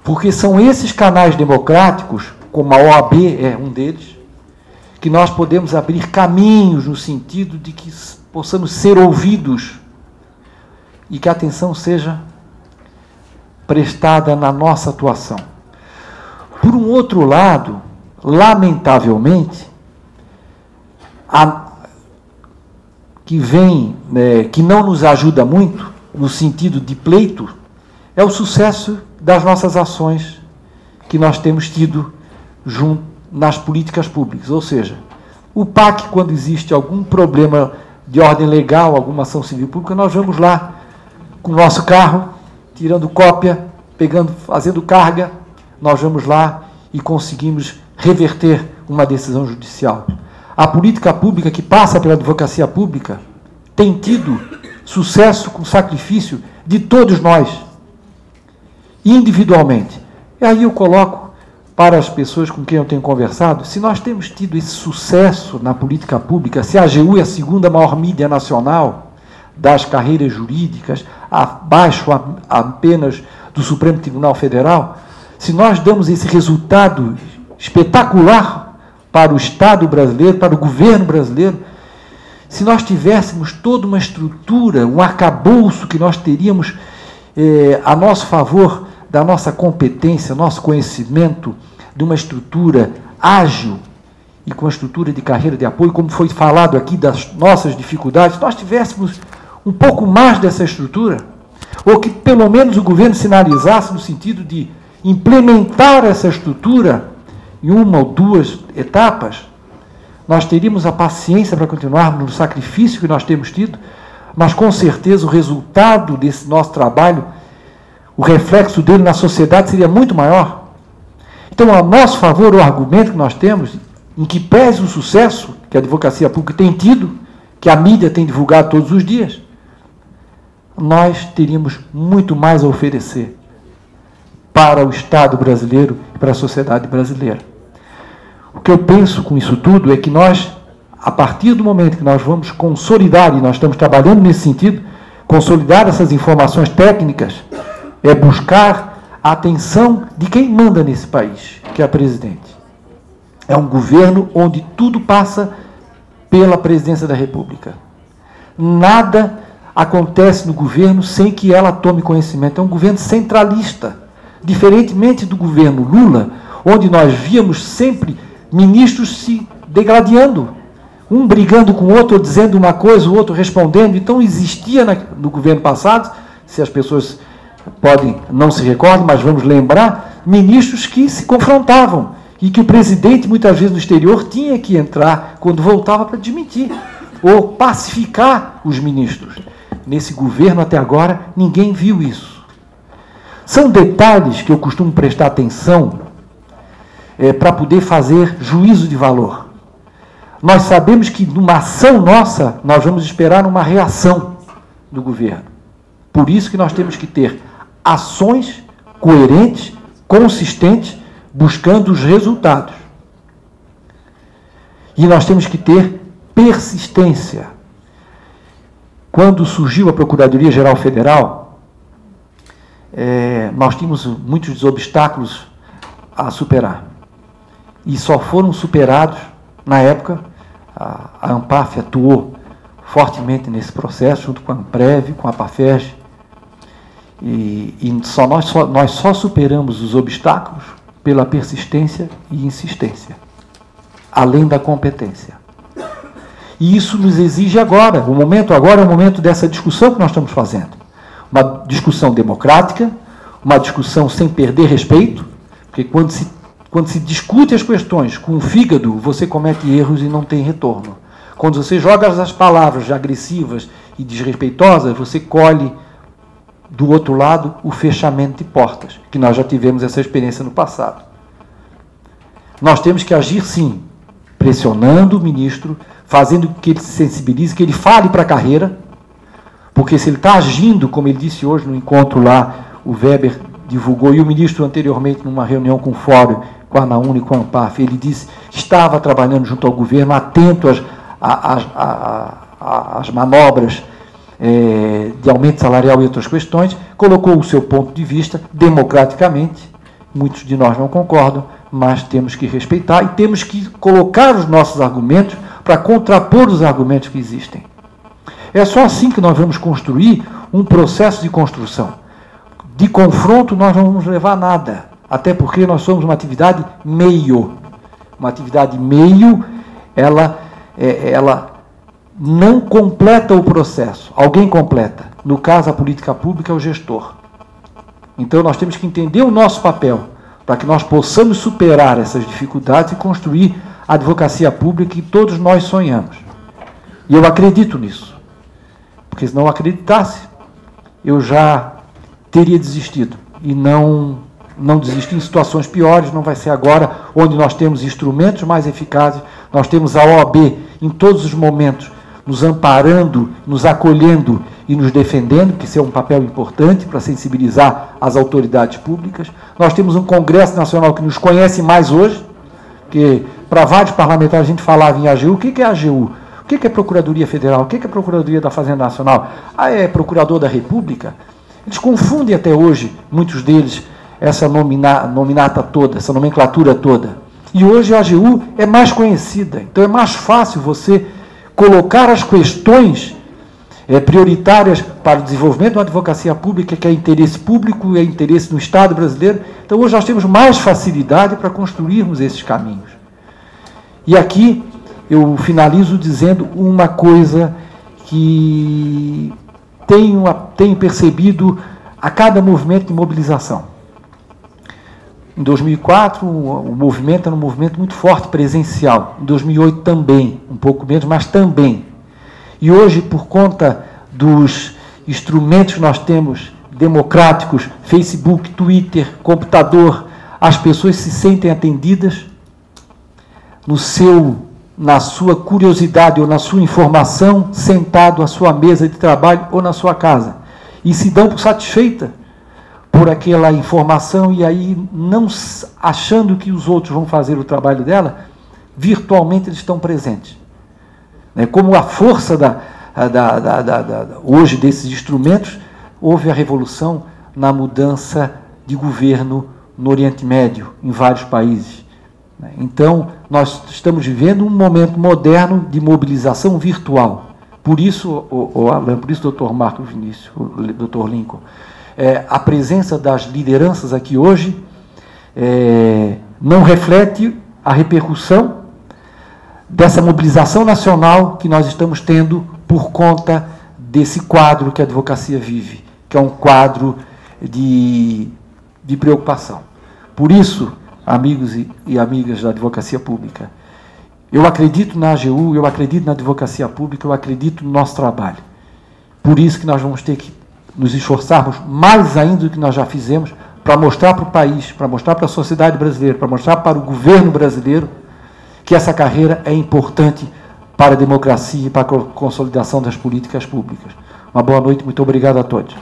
Porque são esses canais democráticos, como a OAB é um deles, que nós podemos abrir caminhos no sentido de que possamos ser ouvidos e que a atenção seja prestada na nossa atuação. Por um outro lado, lamentavelmente, que não nos ajuda muito, no sentido de pleito, é o sucesso das nossas ações que nós temos tido nas políticas públicas. Ou seja, o PAC, quando existe algum problema de ordem legal, alguma ação civil pública, nós vamos lá com o nosso carro, tirando cópia, fazendo carga, nós vamos lá e conseguimos reverter uma decisão judicial. A política pública que passa pela advocacia pública tem tido sucesso com sacrifício de todos nós, individualmente. E aí eu coloco para as pessoas com quem eu tenho conversado, se nós temos tido esse sucesso na política pública, se a AGU é a segunda maior mídia nacional das carreiras jurídicas, abaixo apenas do Supremo Tribunal Federal, se nós damos esse resultado espetacular para o Estado brasileiro, para o governo brasileiro, se nós tivéssemos toda uma estrutura, um arcabouço que nós teríamos a nosso favor, da nossa competência, nosso conhecimento, de uma estrutura ágil e com a estrutura de carreira de apoio, como foi falado aqui das nossas dificuldades, nós tivéssemos um pouco mais dessa estrutura, ou que pelo menos o governo sinalizasse no sentido de implementar essa estrutura em uma ou duas etapas, nós teríamos a paciência para continuarmos no sacrifício que nós temos tido, mas com certeza o resultado desse nosso trabalho, o reflexo dele na sociedade seria muito maior. Então, a nosso favor, o argumento que nós temos, em que pese o sucesso que a advocacia pública tem tido, que a mídia tem divulgado todos os dias, nós teríamos muito mais a oferecer para o Estado brasileiro e para a sociedade brasileira. O que eu penso com isso tudo é que nós, a partir do momento que nós vamos consolidar, e nós estamos trabalhando nesse sentido, consolidar essas informações técnicas, é buscar a atenção de quem manda nesse país, que é a presidente. É um governo onde tudo passa pela presidência da República. Nada acontece no governo sem que ela tome conhecimento. É um governo centralista, diferentemente do governo Lula, onde nós víamos sempre ministros se degradando, um brigando com o outro, dizendo uma coisa, o outro respondendo. Então existia no governo passado, se as pessoas podem não se recordam, mas vamos lembrar, ministros que se confrontavam e que o presidente, muitas vezes no exterior, tinha que entrar quando voltava para demitir ou pacificar os ministros. Nesse governo, até agora, ninguém viu isso. São detalhes que eu costumo prestar atenção para poder fazer juízo de valor. Nós sabemos que, numa ação nossa, nós vamos esperar uma reação do governo. Por isso que nós temos que ter ações coerentes, consistentes, buscando os resultados. E nós temos que ter persistência. Quando surgiu a Procuradoria-Geral Federal, nós tínhamos muitos obstáculos a superar. E só foram superados, na época, a ANPAF atuou fortemente nesse processo, junto com a ANPREV, com a APAFERJ, e nós só superamos os obstáculos pela persistência e insistência, além da competência. E isso nos exige agora. O momento agora é o momento dessa discussão que nós estamos fazendo. Uma discussão democrática, uma discussão sem perder respeito, porque quando se discute as questões com o fígado, você comete erros e não tem retorno. Quando você joga as palavras agressivas e desrespeitosas, você colhe do outro lado o fechamento de portas, que nós já tivemos essa experiência no passado. Nós temos que agir, sim, pressionando o ministro, fazendo com que ele se sensibilize, que ele fale para a carreira, porque se ele está agindo, como ele disse hoje no encontro lá, o Weber divulgou, e o ministro anteriormente, numa reunião com o Fórum, com a ANAUNA e com a ANPAF, ele disse que estava trabalhando junto ao governo, atento às manobras de aumento salarial e outras questões, colocou o seu ponto de vista democraticamente, muitos de nós não concordam, mas temos que respeitar e temos que colocar os nossos argumentos para contrapor os argumentos que existem. É só assim que nós vamos construir um processo de construção. De confronto nós não vamos levar nada, até porque nós somos uma atividade meio. Uma atividade meio, ela não completa o processo, alguém completa. No caso, a política pública é o gestor. Então nós temos que entender o nosso papel, para que nós possamos superar essas dificuldades e construir a advocacia pública que todos nós sonhamos. E eu acredito nisso, porque se não acreditasse, eu já teria desistido, e não desistir em situações piores. Não vai ser agora, onde nós temos instrumentos mais eficazes, nós temos a OAB em todos os momentos, nos amparando, nos acolhendo e nos defendendo, que isso é um papel importante para sensibilizar as autoridades públicas. Nós temos um Congresso Nacional que nos conhece mais hoje, porque para vários parlamentares a gente falava em AGU. O que é AGU? O que é Procuradoria Federal? O que é Procuradoria da Fazenda Nacional? É Procurador da República? Eles confundem até hoje, muitos deles, essa nominata toda, essa nomenclatura toda. E hoje a AGU é mais conhecida, então é mais fácil você colocar as questões prioritárias para o desenvolvimento de uma advocacia pública, que é interesse público, é interesse do Estado brasileiro. Então hoje nós temos mais facilidade para construirmos esses caminhos. E aqui eu finalizo dizendo uma coisa que tenho percebido a cada movimento de mobilização. Em 2004, o movimento era um movimento muito forte, presencial. Em 2008 também, um pouco menos, mas também. E hoje, por conta dos instrumentos que nós temos, democráticos, Facebook, Twitter, computador, as pessoas se sentem atendidas na sua curiosidade ou na sua informação, sentado à sua mesa de trabalho ou na sua casa. E se dão por satisfeita por aquela informação, e aí, não achando que os outros vão fazer o trabalho dela, virtualmente eles estão presentes. Como a força hoje desses instrumentos, houve a revolução na mudança de governo no Oriente Médio, em vários países. Então, nós estamos vivendo um momento moderno de mobilização virtual. Por isso, Alan, por isso, doutor Marco Vinícius, doutor Lincoln, a presença das lideranças aqui hoje não reflete a repercussão dessa mobilização nacional que nós estamos tendo por conta desse quadro que a advocacia vive, que é um quadro de preocupação. Por isso, amigos e amigas da advocacia pública, eu acredito na AGU, eu acredito na advocacia pública, eu acredito no nosso trabalho. Por isso que nós vamos ter que nos esforçarmos mais ainda do que nós já fizemos para mostrar para o país, para mostrar para a sociedade brasileira, para mostrar para o governo brasileiro que essa carreira é importante para a democracia e para a consolidação das políticas públicas. Uma boa noite, muito obrigado a todos.